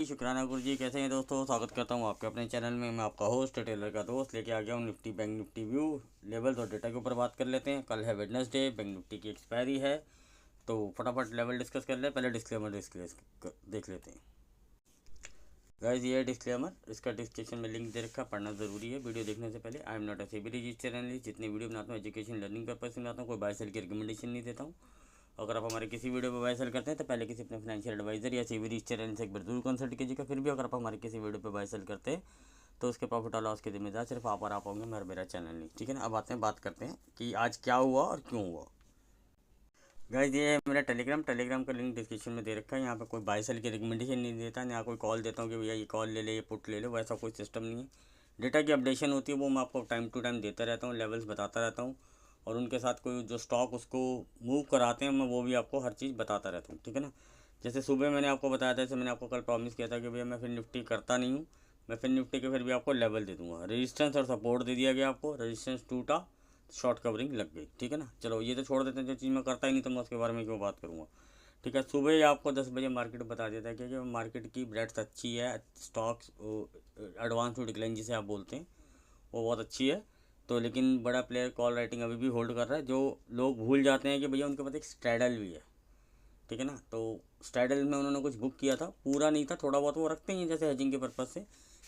शुक्राना गुरु जी, कैसे हैं दोस्तों। स्वागत करता हूं आपके अपने चैनल में। मैं आपका होस्ट टेलर का दोस्त लेके आ गया हूं Nifty bank Nifty view levels और डेटा के ऊपर बात कर लेते हैं। कल है वेडनेसडे, बैंक निफ्टी की एक्सपायरी है, तो फटाफट लेवल डिस्कस कर ले। पहले डिस्क्लेमर देख लेते हैं। गाइस, ये डिस्क्लेमर, इसका डिस्क्रिप्शन में लिंक दे रखा, पढ़ना जरूरी है। वीडियो देखने से पहले I am not a SEBI registered analyst. जितनी वीडियो बनाता हूँ एजुकेशन लर्निंग पर्पज से बनाता हूँ, कोई बाय सेल की रिकमेंडेशन नहीं देता हूँ। अगर आप हमारे किसी वीडियो पर बाय सेल करते हैं तो पहले किसी अपने फाइनेंशियल एडवाइजर या सेबी रजिस्टर्ड एनालिस्ट से एक बार जरूर कंसल्ट कीजिएगा। फिर भी अगर आप हमारे किसी वीडियो पर बाय सेल करते हैं तो उसके प्रॉफिट और लॉस के जिम्मेदार सिर्फ आप और आप होंगे, मेरा चैनल नहीं। ठीक है ना। अब बात करते हैं कि आज क्या हुआ और क्यों हुआ। गाइस, ये है मेरा टेलीग्राम का लिंक डिस्क्रिप्शन में दे रखा है। यहाँ पे कोई बाय सेल की रिकमेंडेशन नहीं देता, यहाँ कोई कॉल देता हूँ कि भैया ये कॉल ले ले, ये पुट ले लो, वैसा कोई सिस्टम नहीं है। डेटा की अपडेशन होती है वो मैं आपको टाइम टू टाइम देता रहता हूँ, लेवल्स बताता रहता हूँ, और उनके साथ कोई जो स्टॉक उसको मूव कराते हैं मैं वो भी आपको हर चीज़ बताता रहता हूँ। ठीक है ना। जैसे सुबह मैंने आपको बताया था, जैसे मैंने आपको कल प्रॉमिस किया था कि भैया मैं फिर निफ्टी करता नहीं हूँ, मैं फिर निफ्टी के फिर भी आपको लेवल दे दूँगा। रेजिस्टेंस और सपोर्ट दे दिया गया आपको, रेजिस्टेंस टूटा, शॉर्ट कवरिंग लग गई। ठीक है ना। चलो ये तो छोड़ देते हैं, जो चीज़ मैं करता ही नहीं तो मैं उसके बारे में क्यों बात करूँगा। ठीक है। सुबह ही आपको 10 बजे मार्केट बता देता है कि मार्केट की ब्रेड्थ अच्छी है, स्टॉक्स एडवांस टू डिक्लाइन जिसे आप बोलते हैं वो बहुत अच्छी है। तो लेकिन बड़ा प्लेयर कॉल राइटिंग अभी भी होल्ड कर रहा है। जो लोग भूल जाते हैं कि भैया उनके पास एक स्ट्रैडल भी है। ठीक है ना। तो स्ट्रैडल में उन्होंने कुछ बुक किया था, पूरा नहीं था, थोड़ा बहुत वो रखते हैं जैसे हेजिंग के पर्पज़ से,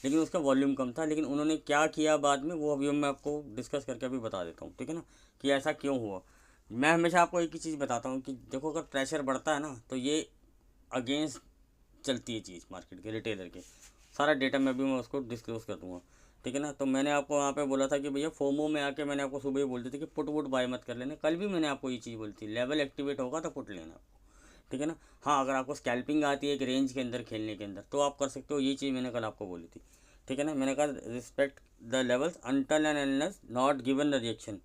लेकिन उसका वॉल्यूम कम था। लेकिन उन्होंने क्या किया बाद में वो अभी मैं आपको डिस्कस करके अभी बता देता हूँ। ठीक है ना, कि ऐसा क्यों हुआ। मैं हमेशा आपको एक ही चीज़ बताता हूँ कि देखो, अगर प्रेशर बढ़ता है ना तो ये अगेंस्ट चलती है चीज़ मार्केट के, रिटेलर के। सारा डेटा में भी मैं उसको डिस्क्लोज कर दूँगा। ठीक है ना। तो मैंने आपको वहाँ पे बोला था कि भैया फोमो में आके मैंने आपको सुबह ही बोल दी थी कि पुट वुट बाय मत कर लेना। कल भी मैंने आपको ये चीज़ बोली थी, लेवल एक्टिवेट होगा तो पुट लेना। ठीक है ना। हाँ, अगर आपको स्कैल्पिंग आती है एक रेंज के अंदर खेलने के अंदर तो आप कर सकते हो, ये चीज़ मैंने कल आपको बोली थी। ठीक है ना। मैंने कहा respect the levels until and unless not given the reaction.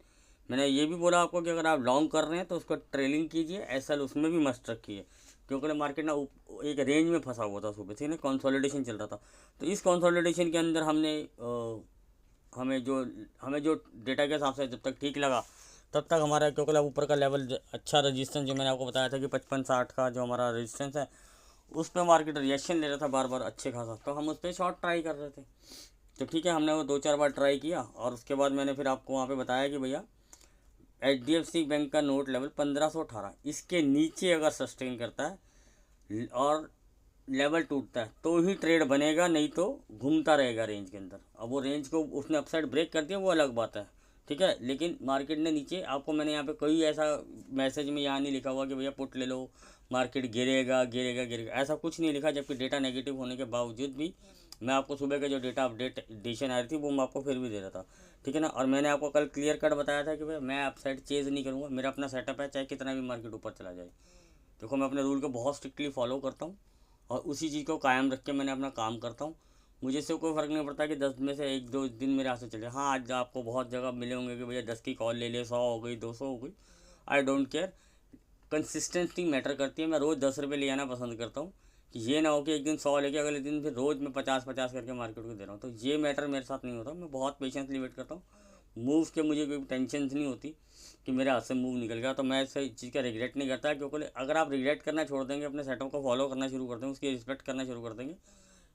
मैंने ये भी बोला आपको कि अगर आप लॉन्ग कर रहे हैं तो उसको ट्रेलिंग कीजिए, एसएल उसमें भी मस्ट रखिए, क्योंकि मार्केट ना एक रेंज में फंसा हुआ था सुबह से ना, कंसोलिडेशन चल रहा था। तो इस कंसोलिडेशन के अंदर हमें जो डेटा के हिसाब से जब तक ठीक लगा तब तक हमारा, क्योंकि ऊपर का लेवल अच्छा रजिस्टेंस जो मैंने आपको बताया था कि 55-60 का जो हमारा रजिस्टेंस है उस पर मार्केट रिएक्शन ले रहा था बार बार अच्छे खासा, तो हम उस पर शॉर्ट ट्राई कर रहे थे। तो ठीक है, हमने वो 2-4 बार ट्राई किया और उसके बाद मैंने फिर आपको वहाँ पे बताया कि भैया HDFC बैंक का नोट लेवल 1518 इसके नीचे अगर सस्टेन करता है और लेवल टूटता है तो ही ट्रेड बनेगा, नहीं तो घूमता रहेगा रेंज के अंदर। अब वो रेंज को उसने अपसाइड ब्रेक कर दिया वो अलग बात है। ठीक है। लेकिन मार्केट ने नीचे, आपको मैंने यहाँ पे कोई ऐसा मैसेज में यहाँ नहीं लिखा हुआ कि भैया पुट ले लो, मार्केट गिरेगा गिरेगा गिरेगा, ऐसा कुछ नहीं लिखा। जबकि डेटा नेगेटिव होने के बावजूद भी मैं आपको सुबह के जो डेटा अपडेट एडिशन आ रही थी वो मैं आपको फिर भी दे रहा था। ठीक है ना। और मैंने आपको कल क्लियर कट बताया था कि भाई मैं अपसाइड चेज नहीं करूँगा, मेरा अपना सेटअप है, चाहे कितना भी मार्केट ऊपर चला जाए। देखो, मैं अपने रूल को बहुत स्ट्रिक्टली फॉलो करता हूँ और उसी चीज़ को कायम रख के मैंने अपना काम करता हूँ। मुझे इससे कोई फ़र्क नहीं पड़ता कि 10 में से 1-2 दिन मेरे हाथ से चले। हाँ, आज आपको बहुत जगह मिले होंगे कि भैया 10 की कॉल ले ले, 100 हो गई, 200 हो गई, I don't care. Consistency matter करती है। मैं रोज़ 10 रुपये ले आना पसंद करता हूँ कि ये ना हो कि एक दिन 100 लेके अगले दिन फिर रोज़ मैं 50-50 करके मार्केट को दे रहा हूँ। तो ये मैटर मेरे साथ नहीं होता। मैं बहुत पेशेंसली वेट करता हूँ। मूव के मुझे कोई टेंशन नहीं होती कि मेरे हाथ से मूव निकल गया, तो मैं इस चीज़ का रिग्रेट नहीं करता। क्योंकि अगर आप रिग्रेट करना छोड़ देंगे, अपने सेटअप को फॉलो करना शुरू कर देंगे, उसकी रिस्पेक्ट करना शुरू कर देंगे,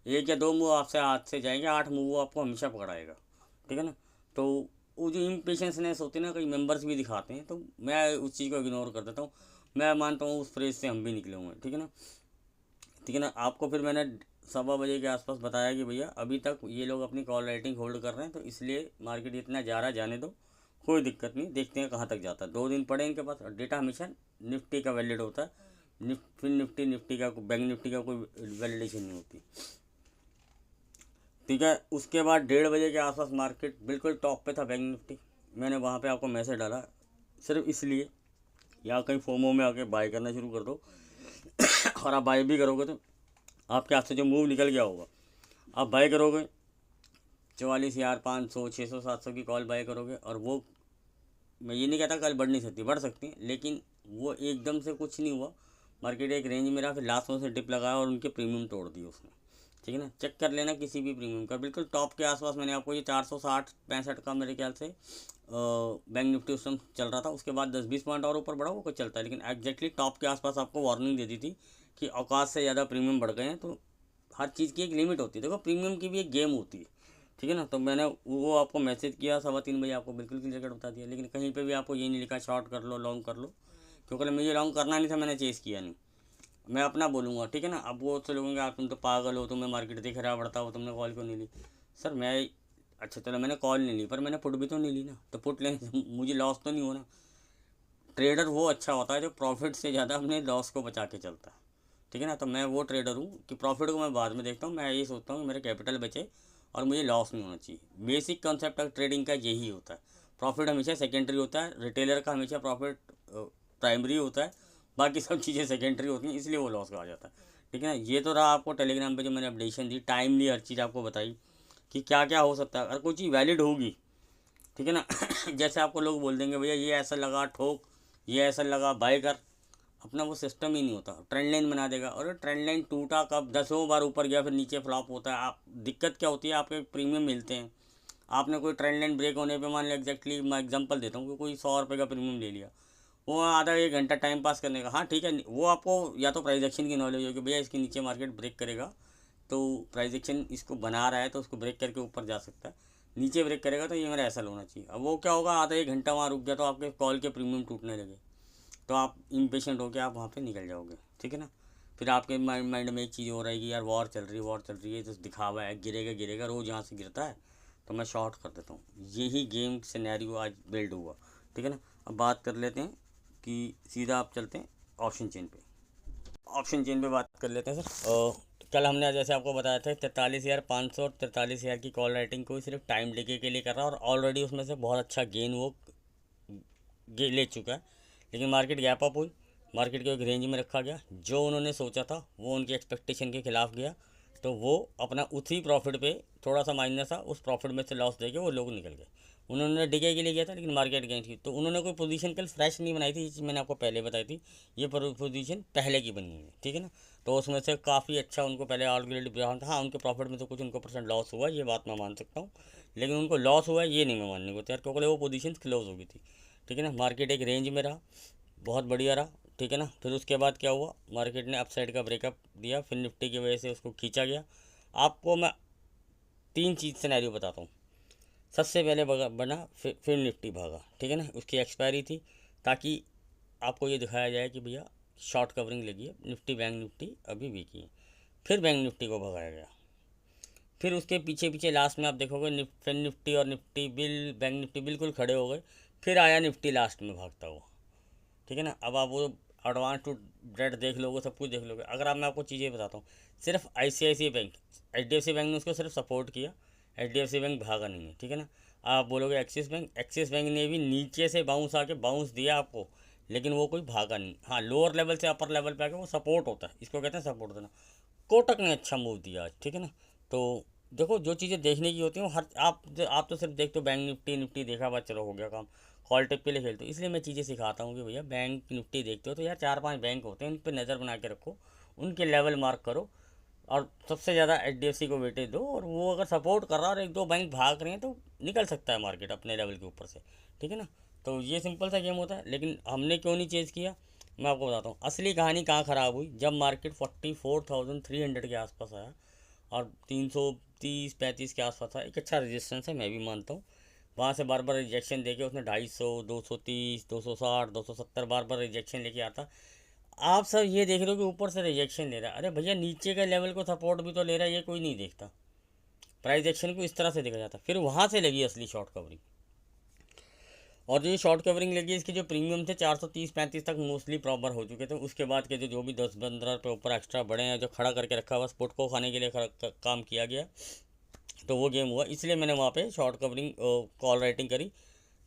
1 या 2 मूव आपसे हाथ से जाएंगे, 8 मूव वो आपको हमेशा पकड़ाएगा। ठीक है ना। तो वो जो इम्पेशेंसनेस होती है ना, कई मेंबर्स भी दिखाते हैं, तो मैं उस चीज़ को इग्नोर कर देता हूँ। मैं मानता हूँ उस फ्रेज से हम भी निकले हुए हैं। ठीक है ना। ठीक है ना। आपको फिर मैंने 1:15 के आसपास बताया कि भैया अभी तक ये लोग अपनी कॉल राइटिंग होल्ड कर रहे हैं, तो इसलिए मार्केट इतना जा रहा है, जाने दो, कोई दिक्कत नहीं, देखते हैं कहाँ तक जाता है। 2 दिन पड़े इनके पास, और डेटा हमेशा निफ्टी का वैलिड होता है। फिर निफ्टी का, बैंक निफ्टी का कोई वैलिडेशन नहीं होती। ठीक है। उसके बाद 1:30 के आसपास मार्केट बिल्कुल टॉप पे था बैंक निफ्टी। मैंने वहाँ पे आपको मैसेज डाला सिर्फ इसलिए, या कहीं फोमो में आके बाय करना शुरू कर दो और आप बाय भी करोगे तो आपके हाथ से जो मूव निकल गया होगा आप बाय करोगे, 44,500 600 700 की कॉल बाय करोगे, और वो, मैं ये नहीं कहता कल बढ़ नहीं सकती, बढ़ सकती है, लेकिन वो एकदम से कुछ नहीं हुआ। मार्केट एक रेंज में रहा, फिर लास्ट में से डिप लगाया और उनके प्रीमियम तोड़ दिए उसने। ठीक है ना। चेक कर लेना किसी भी प्रीमियम का, बिल्कुल टॉप के आसपास मैंने आपको ये 460-65 का मेरे ख्याल से बैंक निफ्टी उस समय चल रहा था। उसके बाद 10-20 पॉइंट और ऊपर बढ़ा वो कुछ चलता है, लेकिन एग्जैक्टली टॉप के आसपास आपको वार्निंग दे दी थी कि औकात से ज़्यादा प्रीमियम बढ़ गए हैं, तो हर चीज़ की एक लिमिट होती है। देखो प्रीमियम की भी एक गेम होती है, ठीक है ना। तो मैंने वो आपको मैसेज किया 3:15 बजे, आपको बिल्कुल क्लियर कट बता दिया, लेकिन कहीं पे भी आपको ये नहीं लिखा शॉर्ट कर लो, लॉन्ग कर लो, क्योंकि मुझे लॉन्ग करना नहीं था, मैंने चेस किया नहीं। मैं अपना बोलूँगा, ठीक है ना। अब वो तो लोगों आप तुम तो पागल हो, तुम्हें मार्केट दिख रहा बढ़ता हो, तुमने कॉल क्यों नहीं ली। सर मैं, अच्छा चलो मैंने कॉल नहीं ली, पर मैंने पुट भी तो नहीं ली ना, तो पुट लेने से मुझे लॉस तो नहीं होना। ट्रेडर वो अच्छा होता है जो प्रॉफिट से ज़्यादा अपने लॉस को बचा के चलता है, ठीक है ना। तो मैं वो ट्रेडर हूँ कि प्रॉफिट को मैं बाद में देखता हूँ, मैं ये सोचता हूँ कि मेरे कैपिटल बचे और मुझे लॉस नहीं होना चाहिए। बेसिक कॉन्सेप्ट ऑफ ट्रेडिंग का यही होता है। प्रॉफिट हमेशा सेकेंडरी होता है, रिटेलर का हमेशा प्रॉफिट प्राइमरी होता है, बाकी सब चीज़ें सेकेंडरी होती हैं, इसलिए वो लॉस का आ जाता है, ठीक है ना। ये तो रहा आपको टेलीग्राम पे जो मैंने अपडेशन दी, टाइमली हर चीज़ आपको बताई कि क्या क्या हो सकता है। अगर कोई चीज़ वैलिड होगी, ठीक है ना जैसे आपको लोग बोल देंगे भैया ये ऐसा लगा ठोक, ये ऐसा लगा बाय कर, अपना वो सिस्टम ही नहीं होता। ट्रेंड लाइन बना देगा, और ट्रेंड लाइन टूटा कब, 10 बार ऊपर गया फिर नीचे फ्लॉप होता है। आप दिक्कत क्या होती है, आपके प्रीमियम मिलते हैं, आपने कोई ट्रेंड लाइन ब्रेक होने पे, मान लिया एग्जैक्टली मैं एग्जांपल देता हूँ कि कोई 100 रुपये का प्रीमियम ले लिया, वो आधा एक घंटा टाइम पास करने का, हाँ ठीक है, वो आपको या तो प्राइस एक्शन की नॉलेज होगी, भैया इसके नीचे मार्केट ब्रेक करेगा तो प्राइस एक्शन इसको बना रहा है तो उसको ब्रेक करके ऊपर जा सकता है, नीचे ब्रेक करेगा तो ये मेरा ऐसा होना चाहिए। अब वो क्या होगा, आधा एक घंटा वहाँ रुक गया तो आपके कॉल के प्रीमियम टूटने लगे, तो आप इम्पेशेंट होकर आप वहाँ पे निकल जाओगे, ठीक है ना। फिर आपके माइंड में एक चीज़ हो रही है कि यार वॉर चल रही है, वॉर चल रही है, तो दिखावा है, गिरेगा गिरेगा, रोज़ यहाँ से गिरता है तो मैं शॉर्ट कर देता हूँ। यही गेम सिनेरियो आज बिल्ड हुआ, ठीक है ना। अब बात कर लेते हैं कि सीधा आप चलते हैं ऑप्शन चेन पे। ऑप्शन चेन पे बात कर लेते हैं सर। कल हमने जैसे आपको बताया था 43,500 और 43,000 की कॉल राइटिंग को सिर्फ टाइम डिके के लिए कर रहा है, और ऑलरेडी उसमें से बहुत अच्छा गेन वो ले चुका है। लेकिन मार्केट गैप अप हुई, मार्केट को एक रेंज में रखा गया, जो उन्होंने सोचा था वो उनकी एक्सपेक्टेशन के खिलाफ गया, तो वो अपना उसी प्रॉफिट पे थोड़ा सा माइनस था, उस प्रॉफिट में से लॉस देके वो लोग निकल गए। उन्होंने डिके के लिए किया था लेकिन मार्केट गेन थी, तो उन्होंने कोई पोजीशन कल फ्रेश नहीं बनाई थी, ये चीज़ मैंने आपको पहले बताई थी। ये पोजीशन पहले की बनी हुई है, ठीक है ना। तो उसमें से काफ़ी अच्छा उनको पहले ऑलरेडी ब्राउन था। हाँ उनके प्रॉफिट में तो कुछ उनको परसेंट लॉस हुआ, ये बात मैं मान सकता हूँ, लेकिन उनको लॉस हुआ ये नहीं मैं मानने को तैयार, क्योंकि वो पोजीशन क्लोज हो गई थी, ठीक है ना। मार्केट एक रेंज में रहा, बहुत बढ़िया रहा, ठीक है ना। फिर उसके बाद क्या हुआ, मार्केट ने अपसाइड का ब्रेकअप दिया, फिर निफ्टी की वजह से उसको खींचा गया। आपको मैं 3 चीज़ सिनेरियो बताता हूँ। सबसे पहले बना, फिर निफ्टी भागा, ठीक है ना, उसकी एक्सपायरी थी, ताकि आपको ये दिखाया जाए कि भैया शॉर्ट कवरिंग लगी है, निफ्टी बैंक निफ्टी अभी वीक है। फिर बैंक निफ्टी को भगाया गया, फिर उसके पीछे पीछे लास्ट में आप देखोगे फिर निफ्टी और निफ्टी बैंक निफ्टी बिल्कुल खड़े हो गए, फिर आया निफ्टी लास्ट में भागता हुआ, ठीक है ना। अब आप वो एडवांस टू डेट देख लोगे, सब कुछ देख लोगे। अगर आप मैं आपको चीज़ें बताता हूँ, सिर्फ ICICI बैंक, HDFC बैंक ने उसको सिर्फ सपोर्ट किया, HDFC बैंक भागा नहीं है, ठीक है ना। आप बोलोगे एक्सिस बैंक ने भी नीचे से बाउंस आके बाउंस दिया आपको, लेकिन वो कोई भागा नहीं। हाँ लोअर लेवल से अपर लेवल पे आके वो सपोर्ट होता है, इसको कहते हैं सपोर्ट देना। कोटक ने अच्छा मूव दिया आज, ठीक है ना। तो देखो जो चीज़ें देखने की होती हैं वो हर आप तो सिर्फ देखते हो बैंक निफ्टी निफ्टी देखा बस चलो हो गया काम, कॉल टिप के लिए खेलते हो। इसलिए मैं चीज़ें सिखाता हूँ कि भैया बैंक निफ्टी देखते हो तो यार 4-5 बैंक होते हैं, उन पर नज़र बना के रखो, उनके लेवल मार्क करो, और सबसे ज़्यादा HDFC को वेटेज दो, और वो अगर सपोर्ट कर रहा है और एक दो बैंक भाग रहे हैं तो निकल सकता है मार्केट अपने लेवल के ऊपर से, ठीक है ना। तो ये सिंपल सा गेम होता है। लेकिन हमने क्यों नहीं चेज़ किया, मैं आपको बताता हूँ। असली कहानी कहाँ ख़राब हुई, जब मार्केट 44,300 के आसपास आया और 330-35 के आसपास था, एक अच्छा रेजिस्टेंस है मैं भी मानता हूँ। वहाँ से बार बार रिजेक्शन देके उसने 250, 230, 260, 270 बार बार रिजेक्शन लेके आता। आप सब ये देख रहे हो कि ऊपर से रिजेक्शन ले रहा है, अरे भैया नीचे के लेवल को सपोर्ट भी तो ले रहा है, ये कोई नहीं देखता। प्राइस एक्शन को इस तरह से देखा जाता, फिर वहाँ से लगी असली शॉर्ट कवरिंग। और जो ये शॉर्ट कवरिंग लगी, इसके जो प्रीमियम थे 430-35 तक मोस्टली प्रॉपर हो चुके थे। उसके बाद के जो भी 10-15 रुपये ऊपर एक्स्ट्रा बढ़े हैं, जो खड़ा करके रखा हुआ स्पुट को खाने के लिए काम किया गया, तो वो गेम हुआ। इसलिए मैंने वहाँ पे शॉर्ट कवरिंग कॉल राइटिंग करी,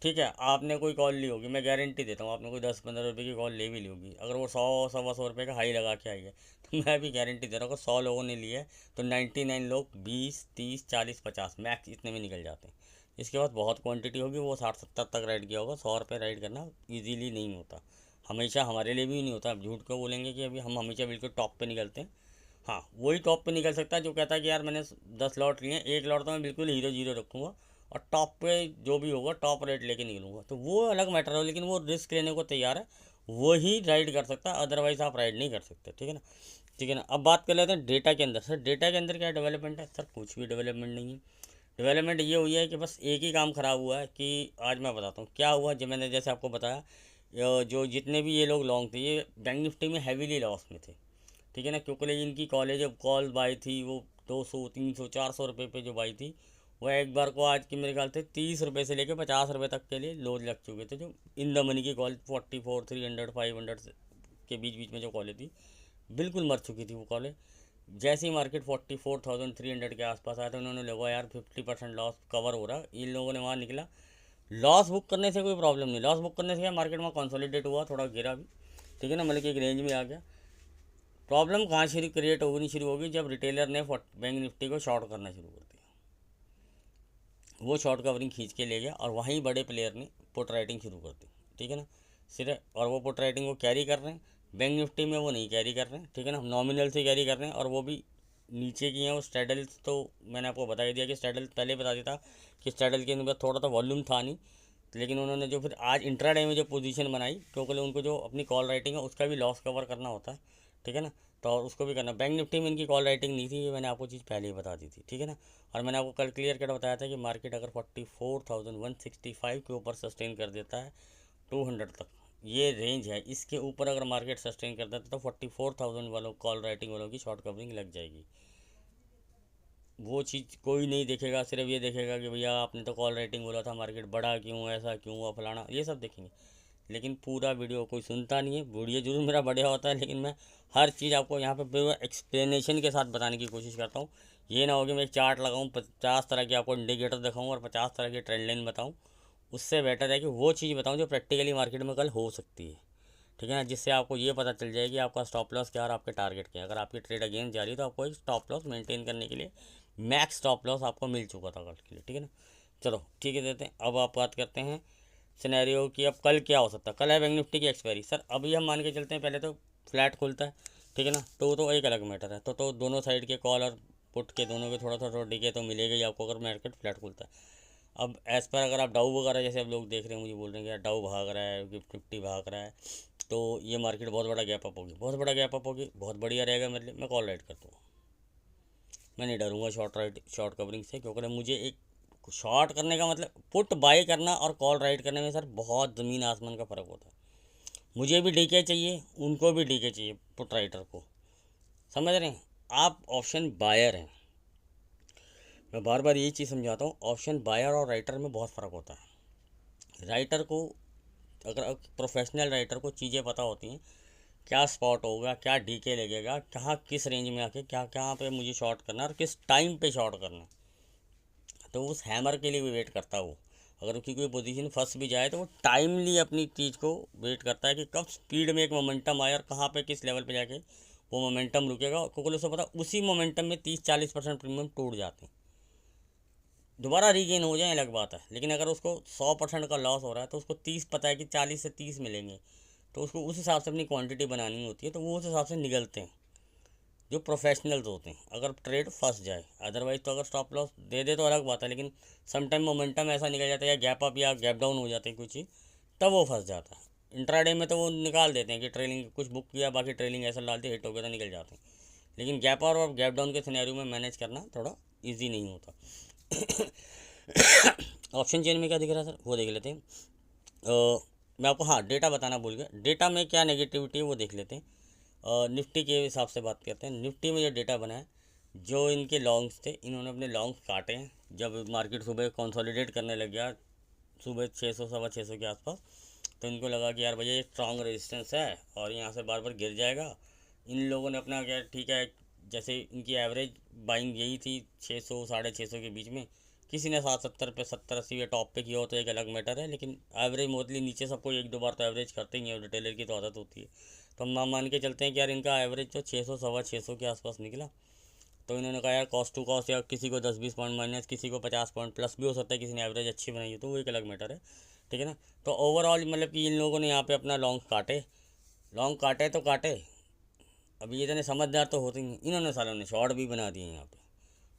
ठीक है। आपने कोई कॉल ली होगी, मैं गारंटी देता हूँ आपने कोई 10-15 रुपये की कॉल ले भी ली होगी, अगर वो 100-125 रुपये का हाई लगा के आई है, तो मैं भी गारंटी दे रहा हूँ कि 100 लोगों ने लिया है तो 99 लोग 20-30-40-50 मैक्स इतने में निकल जाते हैं। इसके बाद बहुत क्वांटिटी होगी, वो 60-70 तक राइड किया होगा। 100 रुपये राइड करना ईजीली नहीं होता, हमेशा हमारे लिए भी नहीं होता। अब झूठ को बोलेंगे कि अभी हम हमेशा बिल्कुल टॉप पे निकलते हैं, हाँ वही टॉप पे निकल सकता है जो कहता है कि यार मैंने 10 लॉट लिए, एक लॉट तो मैं बिल्कुल हीरो जीरो रखूँगा और टॉप पे जो भी होगा टॉप रेट लेके निकलूँगा, तो वो अलग मैटर हो। लेकिन वो रिस्क लेने को तैयार है, वही राइड कर सकता है, अदरवाइज़ आप राइड नहीं कर सकते, ठीक है ना। ठीक है ना। अब बात कर लेते हैं डेटा के अंदर। सर डेटा के अंदर क्या डेवलपमेंट है? सर कुछ भी डेवलपमेंट नहीं है। डेवलपमेंट ये हुई है कि बस एक ही काम ख़राब हुआ है कि आज मैं बताता हूँ क्या हुआ। जब मैंने जैसे आपको बताया, जो जितने भी ये लोग लॉन्ग थे ये बैंक निफ्टी में हैवीली लॉस में थे, ठीक है ना, क्योंकि इनकी कॉलेज कॉल बाई थी वो 200 300 400 रुपये पे जो बाई थी, वह एक बार को आज की मेरे ख्याल से 30 रुपये से लेकर 50 रुपये तक के लिए लोज लग चुके थे। जो इन द मनी की कॉल 44 300 500 के बीच बीच में जो कॉलेज थी बिल्कुल मर चुकी थी वो कॉलेज। जैसे ही मार्केट 44,300 के आसपास आया तो उन्होंने लगा यार 50% लॉस कवर हो रहा, इन लोगों ने वहाँ निकला। लॉस बुक करने से कोई प्रॉब्लम नहीं, लॉस बुक करने से क्या मार्केट में कंसोलिडेट हुआ, थोड़ा गिरा भी, ठीक है ना, मतलब कि एक रेंज में आ गया। प्रॉब्लम कहाँ शुरू क्रिएट होनी शुरू होगी? जब रिटेलर ने बैंक निफ्टी को शॉर्ट करना शुरू कर दिया, वो शॉर्ट कवरिंग खींच के ले गया और वहीं बड़े प्लेयर ने पुट राइटिंग शुरू कर दी, ठीक है ना, सिर्फ। और वो पुट राइटिंग वो कैरी कर रहे हैं, बैंक निफ्टी में वो नहीं कैरी कर रहे हैं, ठीक है ना, नॉमिनल से कैरी कर रहे हैं और वो भी नीचे की हैं वो स्ट्रेडल्स। तो मैंने आपको बता ही दिया कि स्ट्रेडल पहले बता दिया था कि स्ट्रेडल के अंदर थोड़ा सा वॉल्यूम था नहीं, लेकिन उन्होंने जो फिर आज इंट्राडे में जो पोजीशन बनाई, क्योंकि उनको जो अपनी कॉल राइटिंग है उसका भी लॉस कवर करना होता है, ठीक है ना, तो उसको भी करना। बैंक निफ्टी में इनकी कॉल राइटिंग नहीं थी, ये मैंने आपको चीज़ पहले ही बता दी थी, ठीक है ना। और मैंने आपको कल क्लियर कट बताया था कि मार्केट अगर 44,165 के ऊपर सस्टेन कर देता है 200 तक, ये रेंज है, इसके ऊपर अगर मार्केट सस्टेन कर देता है तो 44,000 वालों कॉल राइटिंग वालों की शॉर्ट कवरिंग लग जाएगी। वो चीज़ कोई नहीं देखेगा, सिर्फ ये देखेगा कि भैया आपने तो कॉल राइटिंग बोला था, मार्केट बढ़ा क्यों, ऐसा क्यों हुआ, फलाना, ये सब देखेंगे। लेकिन पूरा वीडियो कोई सुनता नहीं है। वीडियो जरूर मेरा बढ़िया होता है, लेकिन मैं हर चीज़ आपको यहाँ पे पूरा एक्सप्लेनेशन के साथ बताने की कोशिश करता हूँ। ये ना हो कि मैं एक चार्ट लगाऊँ, 50 तरह के आपको इंडिकेटर दिखाऊँ और 50 तरह की ट्रेंड लाइन बताऊँ। उससे बेटर है कि वो चीज़ बताऊँ जो प्रैक्टिकली मार्केट में कल हो सकती है, ठीक है ना, जिससे आपको ये पता चल जाए कि आपका स्टॉप लॉस क्या है और आपके टारगेट क्या है। अगर आपकी ट्रेड अगेंस्ट जा रही है तो आपको एक स्टॉप लॉस मेंटेन करने के लिए मैक्स स्टॉप लॉस आपको मिल चुका था कल के लिए, ठीक है ना। चलो ठीक है, देते हैं। अब आप बात करते हैं सिनेरियो कि अब कल क्या हो सकता है। कल है बैंक निफ्टी की एक्सपायरी। सर अभी हम मान के चलते हैं पहले तो फ्लैट खुलता है, ठीक है ना, तो एक अलग मैटर है। तो दोनों साइड के कॉल और पुट के दोनों के थोड़ा थोड़ा डिके तो मिलेगा ही आपको अगर मार्केट फ्लैट खुलता है। अब एज़ पर अगर आप डाउ वगैरह जैसे अब लोग देख रहे हैं, मुझे बोल रहे हैं कि यार डाउ भाग रहा है, गिफ्ट 50 भाग रहा है, तो ये मार्केट बहुत बड़ा गैप अप होगी, बहुत बड़ा गैप अप होगी, बहुत बढ़िया रहेगा मेरे लिए। मैं कॉल राइट करता हूँ, मैं नहीं डरूंगा शॉर्ट कवरिंग से, क्योंकि मुझे एक शॉर्ट करने का मतलब पुट बाय करना और कॉल राइट करने में सर बहुत ज़मीन आसमान का फ़र्क होता है। मुझे भी डीके चाहिए, उनको भी डीके चाहिए, पुट राइटर को, समझ रहे हैं। आप ऑप्शन बायर हैं, मैं बार बार यही चीज़ समझाता हूँ, ऑप्शन बायर और राइटर में बहुत फ़र्क होता है। राइटर को, अगर प्रोफेशनल राइटर को चीज़ें पता होती हैं, क्या स्पॉट होगा, क्या डीके लगेगा, कहाँ किस रेंज में आके क्या कहाँ पे मुझे शॉर्ट करना है और किस टाइम पे शॉर्ट करना है, तो उस हैमर के लिए भी वेट करता है वो। अगर उसकी कोई पोजीशन फंस भी जाए तो वो टाइमली अपनी चीज़ को वेट करता है कि कब स्पीड में एक मोमेंटम आए और कहाँ पे किस लेवल पे जाके वो मोमेंटम रुकेगा, क्योंकि उसे पता उसी मोमेंटम में 30-40% प्रीमियम टूट जाते हैं, दोबारा रीगेन हो जाए अलग बात है। लेकिन अगर उसको 100% का लॉस हो रहा है तो उसको 30 पता है कि 40 से 30 मिलेंगे, तो उसको उस हिसाब से अपनी क्वांटिटी बनानी होती है, तो वो उस हिसाब से निकलते हैं जो प्रोफेशनल्स होते हैं, अगर ट्रेड फंस जाए। अदरवाइज़ तो अगर स्टॉप लॉस दे दे तो अलग बात है, लेकिन समटाइम मोमेंटम ऐसा निकल जाता है या गैप अप या गैप डाउन हो जाते हैं कुछ चीज़, तब वो फंस जाता है। इंट्राडे में तो वो निकाल देते हैं कि ट्रेलिंग कुछ बुक किया, बाकी ट्रेलिंग ऐसा डाल दी, हिट हो गया तो निकल जाते हैं। लेकिन गैप अप और गैप डाउन के सिनेरियो में मैनेज करना थोड़ा ईजी नहीं होता। ऑप्शन चेन में क्या दिख रहा है सर, वो देख लेते हैं। मैं आपको हाँ डेटा बताना भूल गया, डेटा में क्या नेगेटिविटी है वो देख लेते हैं। निफ्टी के हिसाब से बात करते हैं। निफ्टी में जो डेटा बना है, जो इनके लॉन्ग्स थे, इन्होंने अपने लॉन्ग्स काटे हैं जब मार्केट सुबह कंसोलिडेट करने लग गया, सुबह 600 सवा 600 के आसपास, तो इनको लगा कि यार भैया ये स्ट्रॉन्ग रेजिस्टेंस है और यहाँ से बार बार गिर जाएगा। इन लोगों ने अपना क्या, ठीक है, जैसे इनकी एवरेज बाइंग यही थी 600 650 के बीच में, किसी ने 770 पे 70-80 या टॉप पे किया हो तो एक अलग मैटर है, लेकिन एवरेज मोस्टली नीचे सबको एक दो बार तो एवरेज करते ही है, रिटेलर की तो आदत होती है। तो हम मान के चलते हैं कि यार इनका एवरेज जो 600 सवा 600 के आसपास निकला, तो इन्होंने कहा यार कॉस्ट टू कॉस्ट, या किसी को 10-20 पॉइंट माइनस, किसी को 50 पॉइंट प्लस भी हो सकता है, किसी ने एवरेज अच्छी बनाई है तो वो एक अलग मैटर है, ठीक है ना। तो ओवरऑल मतलब कि इन लोगों ने यहाँ पे अपना लॉन्ग काटे, लॉन्ग काटे तो काटे। अभी इतने समझदार तो होते ही, इन्होंने सालों ने शॉर्ट भी बना दिए यहाँ पे,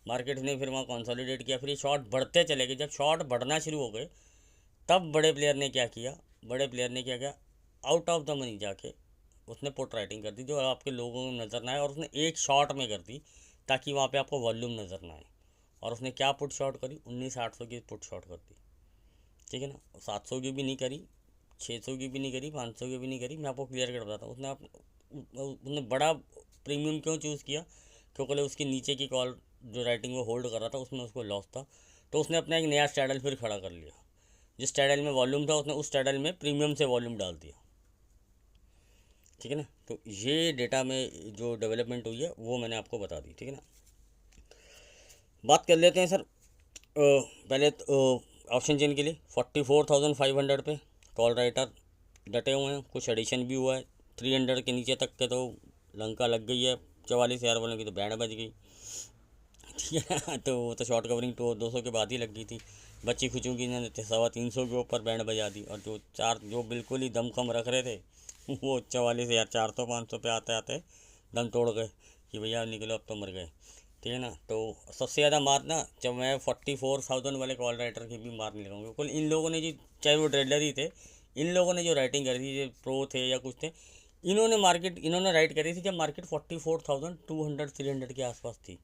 मार्केट ने फिर वहाँ कंसोलिडेट किया, फिर ये शॉर्ट बढ़ते चले गए। जब शॉर्ट बढ़ना शुरू हो गए तब बड़े प्लेयर ने क्या किया, बड़े प्लेयर ने क्या किया, आउट ऑफ द मनी जाके उसने पुट राइटिंग कर दी जो आपके लोगों को नज़र ना आए, और उसने एक शॉट में कर दी ताकि वहाँ पे आपको वॉल्यूम नज़र ना आए। और उसने क्या पुट शॉट करी, 19,800 की पुट शॉट कर दी, ठीक है ना। 700 की भी नहीं करी, 600 की भी नहीं करी, 500 की भी नहीं करी। मैं आपको क्लियर कर बताता हूँ उसने बड़ा प्रीमियम क्यों चूज़ किया, क्योंकि उसके नीचे की कॉल जो राइटिंग वो होल्ड कर रहा था उसमें उसको लॉस था। तो उसने अपना एक नया स्टैडल फिर खड़ा कर लिया, जिस स्टैडल में वॉल्यूम था उसने उस स्टैडल में प्रीमियम से वॉल्यूम डाल दिया, ठीक है ना। तो ये डेटा में जो डेवलपमेंट हुई है वो मैंने आपको बता दी, ठीक है ना। बात कर लेते हैं सर पहले ऑप्शन चेन के लिए 44,500 पे कॉल राइटर डटे हुए हैं। कुछ एडिशन भी हुआ है, 300 के नीचे तक के तो लंका लग गई है। 44,000 वालों की तो बैंड बज गई, ठीक है। तो वो तो शॉर्ट कवरिंग तो 200 के बाद ही लग गई थी। बच्ची खुचूंगी इन्होंने 325 के ऊपर बैंड बजा दी, और जो बिल्कुल ही दम कम रख रहे थे वो 44,400 500 पे आते आते दम तोड़ गए कि भैया निकलो अब तो मर गए, ठीक है ना। तो सबसे ज़्यादा मार ना जब मैं 44,000 वाले कॉल राइटर की भी मार नहीं लगाऊंगा, बिल्कुल इन लोगों ने जो, चाहे वो ट्रेडर ही थे, इन लोगों ने जो राइटिंग करी थी, जो प्रो थे या कुछ थे, इन्होंने राइट करी थी जब मार्केट 44,200 300 के आसपास थी।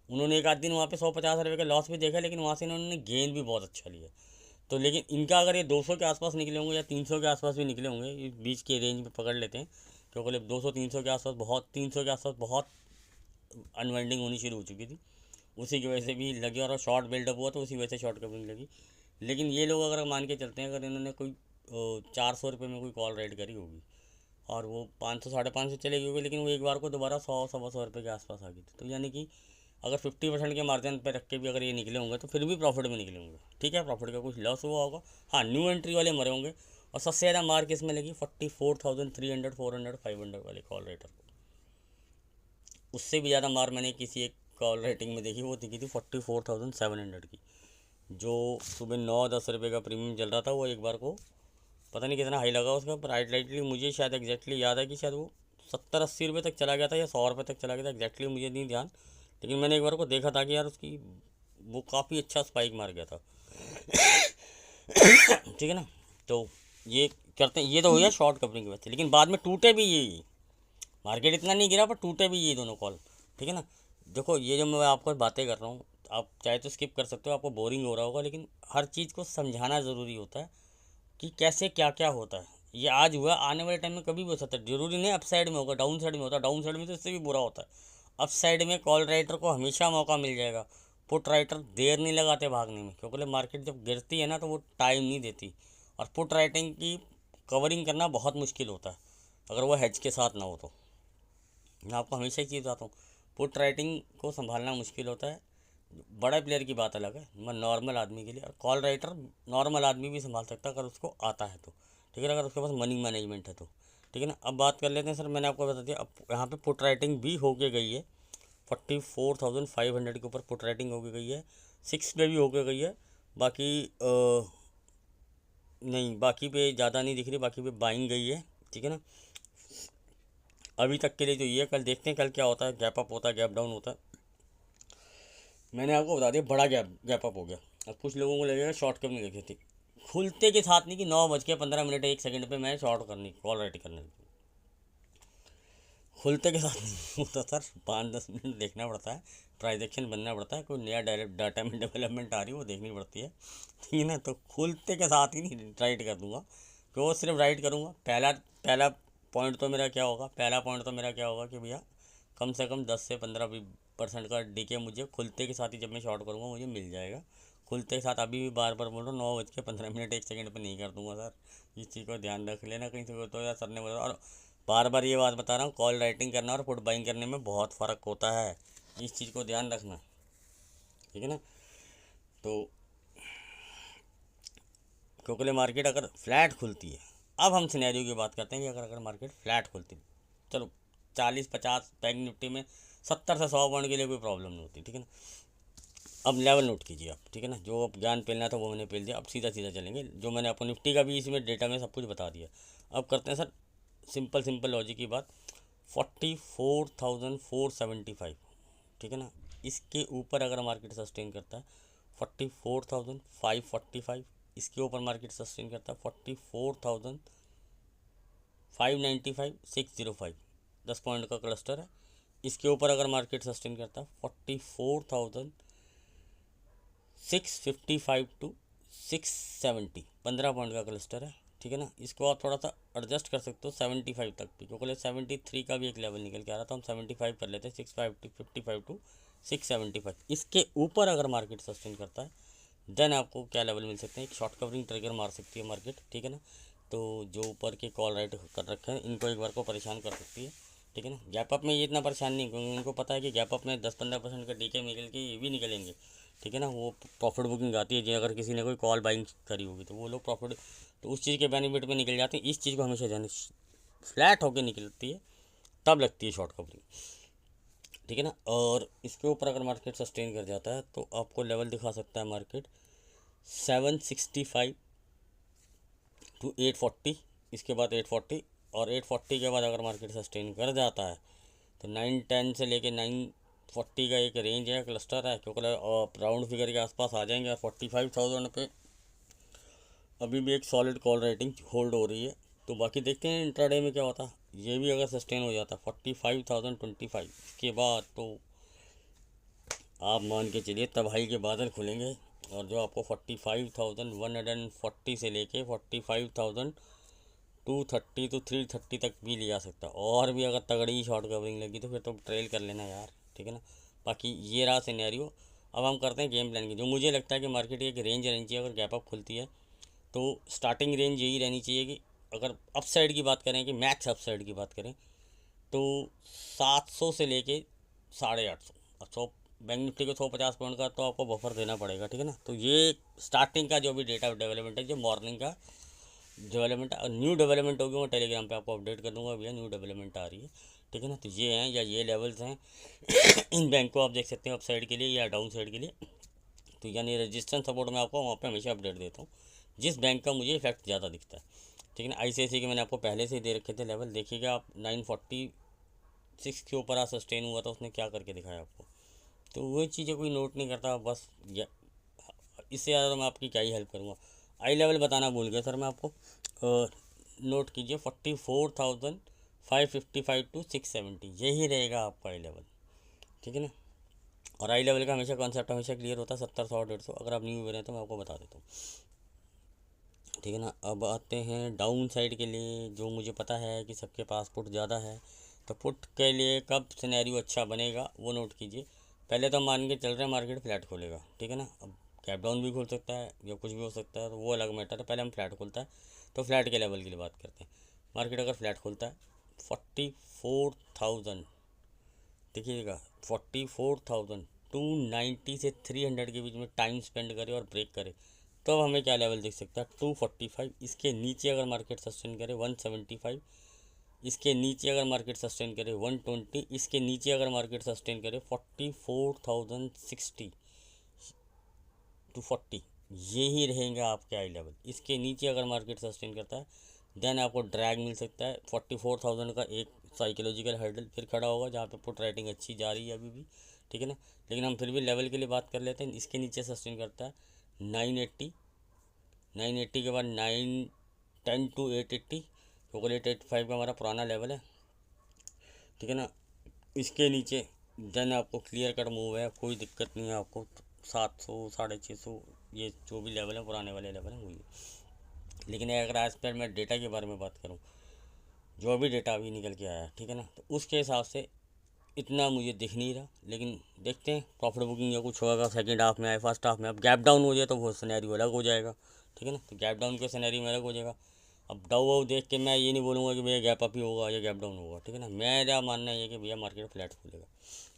उन्होंने एक आध दिन वहाँ पे 150 रुपये का लॉस भी देखा, लेकिन वहाँ से इन्होंने गेन भी बहुत अच्छा लिया। तो लेकिन इनका अगर ये 200 के आसपास निकले होंगे या 300 के आसपास भी निकले होंगे, इस बीच के रेंज में पकड़ लेते हैं, क्योंकि 200-300 के आसपास बहुत 300 के आसपास बहुत अनवाइंडिंग होनी शुरू हो चुकी थी, उसी की वजह से भी लगी, और शॉर्ट बिल्डअप हुआ तो उसी वजह से शॉर्ट कवरिंग लगी। लेकिन ये लोग अगर मान के चलते हैं, अगर इन्होंने कोई 400 रुपये में कोई कॉल राइट करी होगी और वो 500 550 चले गई होगी, लेकिन वो एक बार को दोबारा 100 125 रुपये के आसपास आ गई थी, तो यानी कि अगर 50% के मार्जिन पर रख के भी अगर ये निकले होंगे तो फिर भी प्रॉफिट में निकले होंगे, ठीक है। प्रॉफिट का कुछ लॉस हुआ होगा, हाँ, न्यू एंट्री वाले मरे होंगे। और सबसे ज़्यादा मार किस में लगी, 44,300 400 500 वाले कॉल राइटर को। उससे भी ज़्यादा मार मैंने किसी एक कॉल राइटिंग में देखी, वो दिखी थी 44,700 की, जो सुबह 9-10 रुपये का प्रीमियम चल रहा था। वो एक बार को पता नहीं कितना हाई लगा उसका, पर राइटली मुझे शायद एग्जैक्टली याद है कि शायद वो 70-80 रुपये तक चला गया था या 100 रुपये तक चला गया था, एग्जैक्टली मुझे नहीं ध्यान। लेकिन मैंने एक बार को देखा था कि यार उसकी वो काफ़ी अच्छा स्पाइक मार गया था, ठीक है ना। तो ये करते हैं, ये तो हो गया शॉर्ट कवरिंग की बात थी, लेकिन बाद में टूटे भी ये, मार्केट इतना नहीं गिरा पर टूटे भी ये दोनों कॉल, ठीक है ना। देखो ये जो मैं आपको बातें कर रहा हूँ, आप चाहे तो स्किप कर सकते हो, आपको बोरिंग हो रहा होगा, लेकिन हर चीज़ को समझाना ज़रूरी होता है कि कैसे क्या क्या होता है। ये आज हुआ, आने वाले टाइम में कभी भी हो सकता है, जरूरी नहीं अप साइड में होगा, डाउन साइड में होता है। डाउन साइड में तो इससे भी बुरा होता है। अप साइड में कॉल राइटर को हमेशा मौका मिल जाएगा। पुट राइटर देर नहीं लगाते भागने में, क्योंकि मार्केट जब गिरती है ना तो वो टाइम नहीं देती, और पुट राइटिंग की कवरिंग करना बहुत मुश्किल होता है अगर वो हेज के साथ ना हो तो। मैं आपको हमेशा ही चीज़ बताता हूँ, पुट राइटिंग को संभालना मुश्किल होता है। बड़ा प्लेयर की बात अलग है, मैं नॉर्मल आदमी के लिए, और कॉल राइटर नॉर्मल आदमी भी संभाल सकता है अगर उसको आता है तो, ठीक है, अगर उसके पास मनी मैनेजमेंट है तो, ठीक है ना। अब बात कर लेते हैं सर, मैंने आपको बता दिया, अब यहाँ पे पुट राइटिंग भी होके गई है, 44,500 के ऊपर पुट राइटिंग होके गई है, 6 पे भी होके गई है। बाकी नहीं, बाकी पे ज़्यादा नहीं दिख रही, बाकी पे बाइंग गई है, ठीक है ना। अभी तक के लिए जो ये, कल देखते हैं कल क्या होता है, गैप अप होता है, गैप डाउन होता है। मैंने आपको बता दिया बड़ा गैप अप हो गया। अब कुछ लोगों को लगेगा शॉर्ट कब नहीं लगी थी, खुलते के साथ नहीं कि 9:15 1 सेकंड पे मैं शॉर्ट करनी कॉल राइट करने लगी, खुलते के साथ नहीं होता सर, 5-10 मिनट देखना पड़ता है, ट्रांजेक्शन बनना पड़ता है, कोई नया डाटा में डेवलपमेंट आ रही है वो देखनी पड़ती है, ठीक है ना। तो खुलते के साथ ही नहीं राइट कर दूंगा, तो वो सिर्फ राइट करूँगा। पहला पहला पॉइंट तो मेरा क्या होगा, पहला पॉइंट तो मेरा क्या होगा कि भैया कम से कम 10 से 15% का डीके मुझे खुलते के साथ ही, जब मैं शॉर्ट करूँगा मुझे मिल जाएगा। खुलते के साथ अभी भी बार बार बोल रहा हूँ, 9:15 1 सेकंड पर नहीं कर दूंगा सर, इस चीज़ को ध्यान रख लेना कहीं से तो, यार सर ने बोला। और बार बार ये बात बता रहा हूँ, कॉल राइटिंग करना और पुट बाइंग करने में बहुत फ़र्क होता है, इस चीज़ को ध्यान रखना, ठीक है ना। तो क्योंकि मार्केट अगर फ्लैट खुलती है, अब हम सिनेरियो की बात करते हैं कि अगर मार्केट फ्लैट खुलती, चलो 40-50 बैंक निफ्टी में 70 से 100 पॉइंट के लिए कोई प्रॉब्लम नहीं होती, ठीक है ना। अब लेवल नोट कीजिए आप, ठीक है ना, जो ज्ञान पेलना था वो मैंने पेल दिया, अब सीधा सीधा चलेंगे, जो मैंने आपको निफ्टी का भी इसमें डेटा में सब कुछ बता दिया। अब करते हैं सर सिंपल लॉजिक की बात, 44,475, ठीक है ना, इसके ऊपर अगर मार्केट सस्टेन करता है 44,545, इसके ऊपर मार्केट सस्टेन करता है 44,000 595,605 10 पॉइंट का क्लस्टर है। इसके ऊपर अगर मार्केट सस्टेन करता है 44,655 टू 670 15 पॉइंट का क्लस्टर है, ठीक है ना। इसको आप थोड़ा सा एडजस्ट कर सकते हो 75 तक भी, क्योंकि 73 का भी एक लेवल निकल के आ रहा था, हम 75 कर लेते हैं 655 टू 675। इसके ऊपर अगर मार्केट सस्टेन करता है देन आपको क्या लेवल मिल सकते हैं, एक शॉर्ट कवरिंग ट्रिगर मार सकती है मार्केट, ठीक है ना। तो जो ऊपर के कॉल राइट कर रखे हैं इनको एक बार को परेशान कर सकती है, ठीक है ना। गैप अप में ये इतना परेशान नहीं, क्योंकि उनको पता है कि गैप अप में 10-15% का डीके निकल के ये भी निकलेंगे, ठीक है ना। वो प्रॉफिट बुकिंग आती है जी, अगर किसी ने कोई कॉल बाइंग करी होगी तो वो लोग प्रॉफिट तो उस चीज़ के बेनिफिट में निकल जाते हैं। इस चीज़ को हमेशा जाने फ्लैट होकर निकलती है तब लगती है शॉर्ट कवरिंग, ठीक है ना। और इसके ऊपर अगर मार्केट सस्टेन कर जाता है तो आपको लेवल दिखा सकता है मार्केट 765 टू 840, इसके बाद 840, और 840 के बाद अगर मार्केट सस्टेन कर जाता है तो 910 से लेके 940 का एक रेंज है, क्लस्टर है, क्योंकि राउंड फिगर के आसपास आ जाएंगे। और 45,000 पे अभी भी एक सॉलिड कॉल रेटिंग होल्ड हो रही है। तो बाकी देखते हैं इंट्राडे में क्या होता है। ये भी अगर सस्टेन हो जाता 45,025 के बाद तो आप मान के चलिए तबाही के बादल खुलेंगे। और जो आपको 45,140 से लेके 45,230 तो 330 तक भी ले जा सकता है। और भी अगर तगड़ी शॉर्ट कवरिंग लगी तो फिर तो ट्रेल कर लेना यार, ठीक है ना। बाकी ये रहा सिनेरियो। अब हम करते हैं गेम प्लान की। जो मुझे लगता है कि मार्केट की एक रेंज रहनी चाहिए, अगर गैप अप खुलती है तो स्टार्टिंग रेंज यही रहनी चाहिए कि अगर अप साइड की बात करें, कि मैक्स अप साइड की बात करें तो 700 से लेके 850। अब 100 बैंक निफ्टी को 150 पॉइंट का तो आपको बफर देना पड़ेगा, ठीक है ना। तो ये स्टार्टिंग का जो भी डेटा डेवलपमेंट है, जो मॉर्निंग का डेवलपमेंट और न्यू डेवलपमेंट होगी वो टेलीग्राम पे आपको अपडेट कर दूंगा भैया, न्यू डेवलपमेंट आ रही है, ठीक है ना। तो ये हैं या ये लेवल्स हैं इन बैंक को आप देख सकते हैं अप साइड के लिए या डाउन साइड के लिए। तो यानी रजिस्टेंस सपोर्ट में आपको वहाँ पे हमेशा अपडेट देता हूँ जिस बैंक का मुझे इफेक्ट ज़्यादा दिखता है, ठीक है ना। ICICI के मैंने आपको पहले से ही दे रखे थे लेवल, देखिएगा आप 946 के ऊपर आज सस्टेन हुआ था, उसने क्या करके दिखाया आपको। तो वो चीज़ें कोई नोट नहीं करता बस। इससे ज़्यादा तो मैं आपकी क्या ही हेल्प करूँगा। आई लेवल बताना भूल गया सर मैं आपको, नोट कीजिए 44,555 टू 670 यही रहेगा आपका आई लेवल, ठीक है ना। और आई लेवल का हमेशा कॉन्सेप्ट हमेशा क्लियर होता है 70, 100, 150। अगर आप न्यू हुए हैं तो मैं आपको बता देता हूँ, ठीक है ना। अब आते हैं डाउन साइड के लिए। जो मुझे पता है कि सबके पास पुट ज़्यादा है, तो पुट के लिए कब सिनेरियो अच्छा बनेगा वो नोट कीजिए। पहले तो मान के चल रहे हैं मार्केट फ्लैट खोलेगा, ठीक है ना। अब कैप डाउन भी खोल सकता है या कुछ भी हो सकता है, तो वो अलग मैटर है। पहले हम फ्लैट खोलता है तो फ्लैट के लेवल की बात करते हैं। मार्केट अगर फ्लैट खोलता है 44,000, देखिएगा 44,290 से 300 के बीच में टाइम स्पेंड करे और ब्रेक करे तो हमें क्या लेवल दिख सकता है 245। इसके नीचे अगर मार्केट सस्टेन करे 175, इसके नीचे अगर मार्केट सस्टेन करे 120, इसके नीचे अगर मार्केट सस्टेन करे 44,060 टू 40, ये ही रहेंगे आपके आई लेवल। इसके नीचे अगर मार्केट सस्टेन करता है देन आपको ड्रैग मिल सकता है 44,000 का एक साइकोलॉजिकल हर्डल फिर खड़ा होगा जहाँ पे पुट राइटिंग अच्छी जा रही है अभी भी, ठीक है ना। लेकिन हम फिर भी लेवल के लिए बात कर लेते हैं। इसके नीचे सस्टेन करता है 980, 980 के बाद 910 टू 880, क्योंकि 885 का हमारा पुराना लेवल है, ठीक है ना। इसके नीचे देन आपको क्लियर कट मूव है, कोई दिक्कत नहीं है आपको। 700, 650 ये जो भी लेवल है पुराने वाले लेवल हैं वही। लेकिन अगर आज पर मैं डेटा के बारे में बात करूँ, जो भी डेटा अभी निकल के आया है, ठीक है ना, तो उसके हिसाब से इतना मुझे दिख नहीं रहा। लेकिन देखते हैं प्रॉफिट बुकिंग या कुछ होगा सेकंड हाफ में आए फर्स्ट हाफ में। अब गैप डाउन हो जाए तो वो सिनेरियो अलग हो जाएगा, ठीक है ना। तो गैप डाउन के सिनेरियो में अलग हो जाएगा। अब डाउ वाउ देख के मैं ये नहीं बोलूँगा कि भैया गैप अप ही होगा या गैप डाउन होगा, ठीक है ना। मेरा मानना ये कि भैया मार्केट फ्लैट खुलेगा,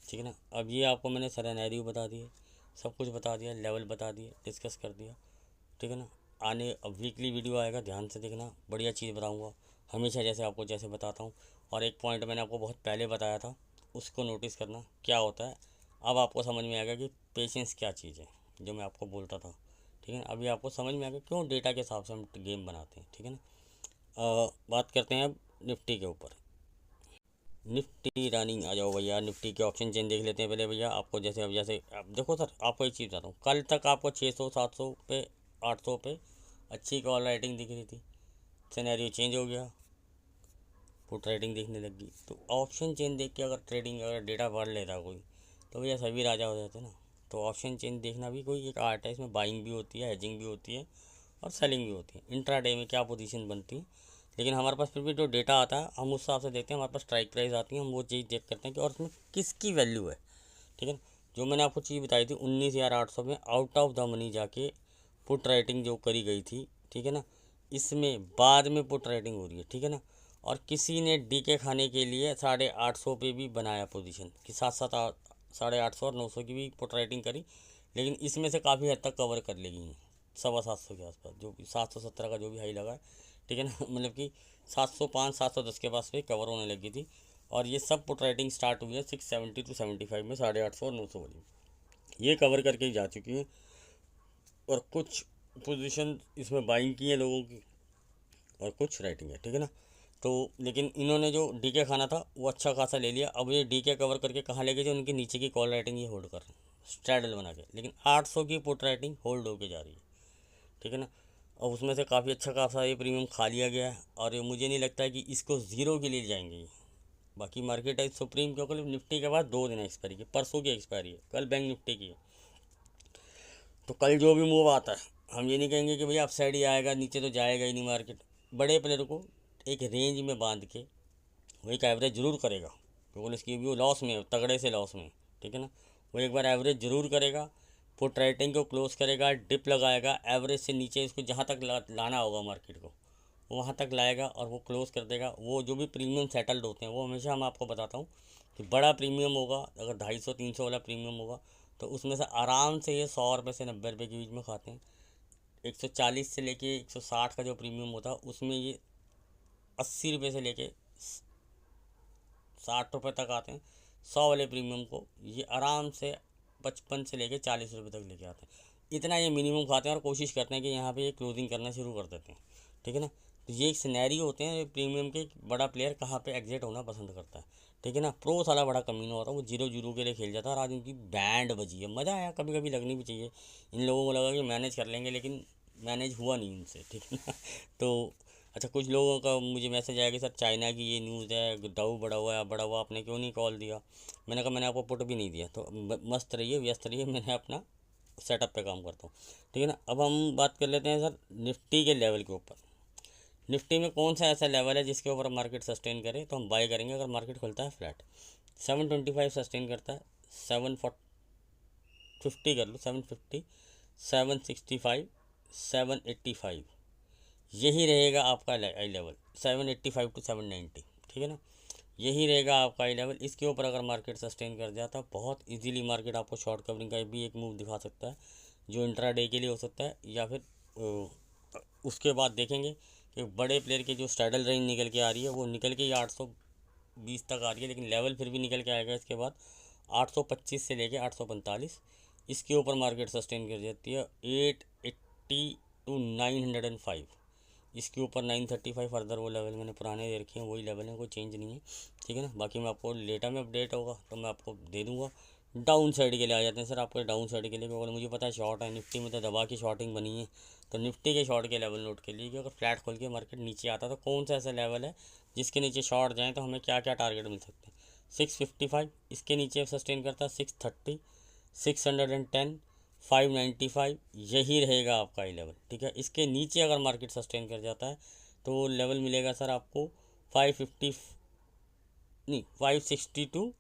ठीक है ना। अब ये आपको मैंने सिनेरियो बता दिए, सब कुछ बता दिया, लेवल बता दिए, डिस्कस कर दिया, ठीक है ना। आने अब वीकली वीडियो आएगा, ध्यान से देखना, बढ़िया चीज़ बताऊँगा हमेशा जैसे आपको जैसे बताता हूँ। और एक पॉइंट मैंने आपको बहुत पहले बताया था, उसको नोटिस करना क्या होता है। अब आपको समझ में आएगा कि पेशेंस क्या चीज़ है, जो मैं आपको बोलता था, ठीक है ना। अभी आपको समझ में आएगा क्यों डेटा के हिसाब से हम गेम बनाते हैं, ठीक है ना। बात करते हैं अब निफ्टी के ऊपर। निफ्टी रनिंग आ जाओ भैया, निफ्टी के ऑप्शन चेन देख लेते हैं पहले भैया। आपको जैसे अब जैसे अब देखो सर, आपको एक चीज़ बताता हूँ। कल तक आपको 600, 700 पे, 800 पे अच्छी कॉल राइटिंग दिख रही थी, सिनेरियो चेंज हो गया, पुट राइटिंग देखने लग गई। तो ऑप्शन चेन देख के अगर ट्रेडिंग अगर डेटा पढ़ लेता कोई तो भैया सभी राजा हो जाते ना। तो ऑप्शन चेन देखना भी कोई एक आर्ट है, इसमें बाइंग भी होती है, हेजिंग भी होती है और सेलिंग भी होती है। इंट्राडे में क्या पोजीशन बनती है, लेकिन हमारे पास फिर भी जो डेटा आता है हम उस हिसाब से देखते हैं। हमारे पास स्ट्राइक प्राइस आती है, हम वो चीज़ चेक करते हैं कि और उसमें किसकी वैल्यू है। ठीक है ना, जो मैंने आपको चीज़ बताई थी 19,800 में आउट ऑफ द मनी जाके पुट राइटिंग जो करी गई थी, ठीक है ना, इसमें बाद में पुट राइटिंग हो रही है। ठीक है ना, और किसी ने डीके खाने के लिए 850 पे भी बनाया पोजीशन कि 700 और 900 की भी पुट राइटिंग करी, लेकिन इसमें से काफ़ी हद तक कवर कर लेगी 750 के आसपास, जो भी 717 का जो भी हाई लगा है। ठीक है ना, मतलब कि 705 710 के पास पे कवर होने लगी थी। और ये सब पुट राइटिंग स्टार्ट हुई है 670 टू 75 में 850 और 900 वाली, ये कवर करके ही जा चुकी है। और कुछ पोजीशन इसमें बाइंग की है लोगों की और कुछ राइटिंग है। ठीक है ना, तो लेकिन इन्होंने जो डीके खाना था वो अच्छा खासा ले लिया। अब ये डीके कवर करके कहाँ ले गए, जो उनके नीचे की कॉल राइटिंग ये होल्ड कर रहे हैं स्ट्रैडल बना के, लेकिन 800 की पुट राइटिंग होल्ड होके जा रही है। ठीक है ना, और उसमें से काफ़ी अच्छा खासा ये प्रीमियम खा लिया गया है और ये मुझे नहीं लगता है कि इसको ज़ीरो के लिए जाएंगे ये। बाकी मार्केट है सुप्रीम क्योंकि निफ्टी के बाद 2 दिन एक्सपायरी की, परसों की एक्सपायरी है, कल बैंक निफ्टी की है। तो कल जो भी मूव आता है हम ये नहीं कहेंगे कि भैया अपसाइड ही आएगा, नीचे तो जाएगा ही नहीं मार्केट। बड़े प्लेयर को एक रेंज में बांध के वो एक एवरेज ज़रूर करेगा, क्योंकि इसकी भी वो लॉस में है, तगड़े से लॉस में है। ठीक है ना, वो एक बार एवरेज ज़रूर करेगा, पुट राइटिंग को क्लोज करेगा, डिप लगाएगा, एवरेज से नीचे इसको जहाँ तक लाना होगा मार्केट को वहाँ तक लाएगा और वो क्लोज कर देगा। वो जो भी प्रीमियम सेटल्ड होते हैं वो हमेशा मैं आपको बताता हूँ कि बड़ा प्रीमियम होगा, अगर 250-300 वाला प्रीमियम होगा तो उसमें से आराम से ये 100 रुपये से 90 रुपये के बीच में खाते हैं। 140 से लेके 160 का जो प्रीमियम होता है उसमें ये 80 रुपये से लेके 60 रुपये तक आते हैं। 100 वाले प्रीमियम को ये आराम से 55 से लेके 40 रुपये तक लेके आते हैं। इतना ये मिनिमम खाते हैं और कोशिश करते हैं कि यहाँ पे ये क्लोजिंग करना शुरू कर देते हैं। ठीक है ना, तो ये एक सिनेरियो होते हैं प्रीमियम के, बड़ा प्लेयर कहाँ पे एग्जिट होना पसंद करता है। ठीक है ना, प्रो साला बड़ा कमीना होता है, वो 0-0 के लिए खेल जाता है और आज उनकी बैंड बजी है। मज़ा आया, कभी कभी लगनी भी चाहिए। इन लोगों को लगा कि मैनेज कर लेंगे, लेकिन मैनेज हुआ नहीं उनसे। ठीक है ना, तो अच्छा कुछ लोगों का मुझे मैसेज आया कि सर चाइना की ये न्यूज़ है, डाउ बढ़ा हुआ आपने क्यों नहीं कॉल दिया। मैंने कहा मैंने आपको पुट भी नहीं दिया, तो मस्त रहिए, व्यस्त रहिए, मैंने अपना सेटअप पे काम करता हूँ। ठीक है ना, अब हम बात कर लेते हैं सर निफ्टी के लेवल के ऊपर। निफ्टी में कौन सा ऐसा लेवल है जिसके ऊपर मार्केट सस्टेन करे तो हम बाय करेंगे। अगर मार्केट खुलता है फ्लैट 725 सस्टेन करता है, 750 कर लो, 750, 765, 785, यही रहेगा आपका आई लेवल, 785 टू 790। ठीक है ना, यही रहेगा आपका आई लेवल। इसके ऊपर अगर मार्केट सस्टेन कर जाता है बहुत इजीली मार्केट आपको शॉर्ट कवरिंग का भी एक मूव दिखा सकता है, जो इंट्रा डे के लिए हो सकता है, या फिर उसके बाद देखेंगे कि बड़े प्लेयर की जो स्ट्रैडल रेंज निकल के आ रही है वो निकल के 820 तक आ रही है, लेकिन लेवल फिर भी निकल के आएगा इसके बाद 825 से लेके 845। इसके ऊपर मार्केट सस्टेन कर जाती है 880 टू 905। इसके ऊपर 935 फर्दर वो लेवल मैंने पुराने दे रखे हैं, वही लेवल है, कोई चेंज नहीं है। ठीक है ना, बाकी मैं आपको डेटा में अपडेट होगा तो मैं आपको दे दूँगा। डाउन साइड के लिए आ जाते हैं सर, आपको डाउन साइड के लिए, क्योंकि मुझे पता है शॉर्ट है निफ्टी में, तो दबा की शॉर्टिंग बनी है। तो निफ्टी के शॉर्ट के लेवल नोट के लिए कि अगर फ्लैट खोल के मार्केट नीचे आता तो कौन सा ऐसा लेवल है जिसके नीचे शॉर्ट जाएँ तो हमें क्या क्या टारगेट मिल सकते हैं। 655 इसके नीचे सस्टेन करता है, 630, 610, 595, यही रहेगा आपका ये लेवल। ठीक है, इसके नीचे अगर मार्केट सस्टेन कर जाता है तो लेवल मिलेगा सर आपको 550 नहीं 560 टू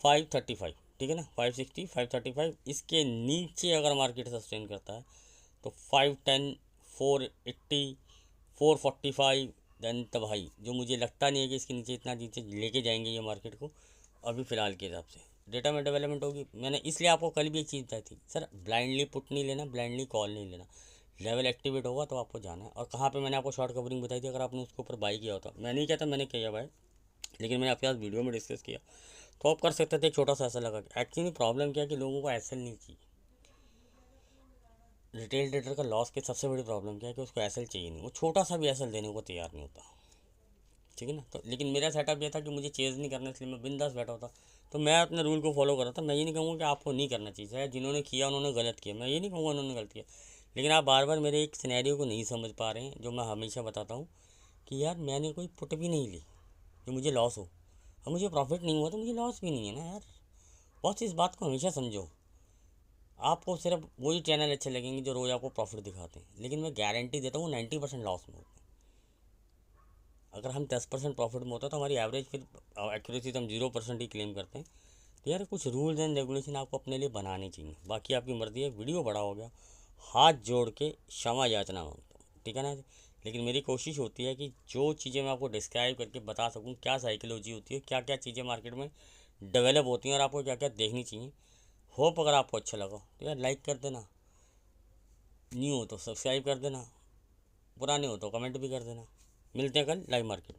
535। ठीक है ना, 560 535। इसके नीचे अगर मार्केट सस्टेन करता है तो 510, 480, 445। देन तो भाई जो मुझे लगता नहीं है कि इसके नीचे इतना नीचे लेके जाएंगे ये मार्केट को अभी फ़िलहाल के हिसाब से। डेटा में डेवलपमेंट होगी, मैंने इसलिए आपको कल भी एक चीज़ बताई थी सर, ब्लाइंडली पुट नहीं लेना, ब्लाइंडली कॉल नहीं लेना। लेवल एक्टिवेट होगा तो आपको जाना है। और कहाँ पे मैंने आपको शॉर्ट कवरिंग बताई थी, अगर आपने उसके ऊपर बाई किया होता, मैं नहीं कहता मैंने किया भाई, लेकिन मैंने आपके साथ वीडियो में डिस्कस किया, तो आप कर सकते थे एक छोटा सा ऐसा लगा। एक्चुअली प्रॉब्लम क्या है कि लोगों को एसएल नहीं चाहिए। रिटेल ट्रेडर का लॉस की सबसे बड़ी प्रॉब्लम क्या है कि उसको एसएल चाहिए नहीं, वो छोटा सा भी एसएल देने को तैयार नहीं होता। ठीक है ना, तो लेकिन मेरा सेटअप ये था कि मुझे चेज़ नहीं करना, इसलिए मैं बिंदास बैठा होता। तो मैं अपने रूल को फॉलो कर रहा था। मैं ये नहीं कहूँगा कि आपको नहीं करना चाहिए, है जिन्होंने किया उन्होंने गलत किया, मैं ये नहीं कहूँगा उन्होंने गलत किया, लेकिन आप बार बार मेरे एक सिनेरियो को नहीं समझ पा रहे हैं जो मैं हमेशा बताता हूँ कि यार मैंने कोई पुट भी नहीं ली, जो मुझे लॉस हो, और मुझे प्रॉफिट नहीं हुआ तो मुझे लॉस भी नहीं है ना यार। बस इस बात को हमेशा समझो। आपको सिर्फ वही चैनल अच्छे लगेंगे जो रोज़ आपको प्रॉफिट दिखाते हैं, लेकिन मैं गारंटी देता हूँ 90% लॉस में होते हैं। अगर हम 10% प्रॉफिट में होता तो हमारी एवरेज फिर एक्यूरेसी तो हम 0% ही क्लेम करते हैं। तो यार कुछ रूल्स एंड रेगुलेशन आपको अपने लिए बनाने चाहिए। बाकी आपकी मर्ज़ी है। वीडियो बड़ा हो गया, हाथ जोड़ के क्षमा याचना मांगता हूँ, ठीक है ना। लेकिन मेरी कोशिश होती है कि जो चीज़ें मैं आपको डिस्क्राइब करके बता सकूँ, क्या साइकोलॉजी होती है, क्या क्या चीज़ें मार्केट में डेवलप होती हैं और आपको क्या क्या देखनी चाहिए। होप अगर आपको अच्छा लगा तो यार लाइक कर देना, न्यू हो तो सब्सक्राइब कर देना, पुराने हो तो कमेंट भी कर देना। मिलते हैं कल लाइव मार्केट।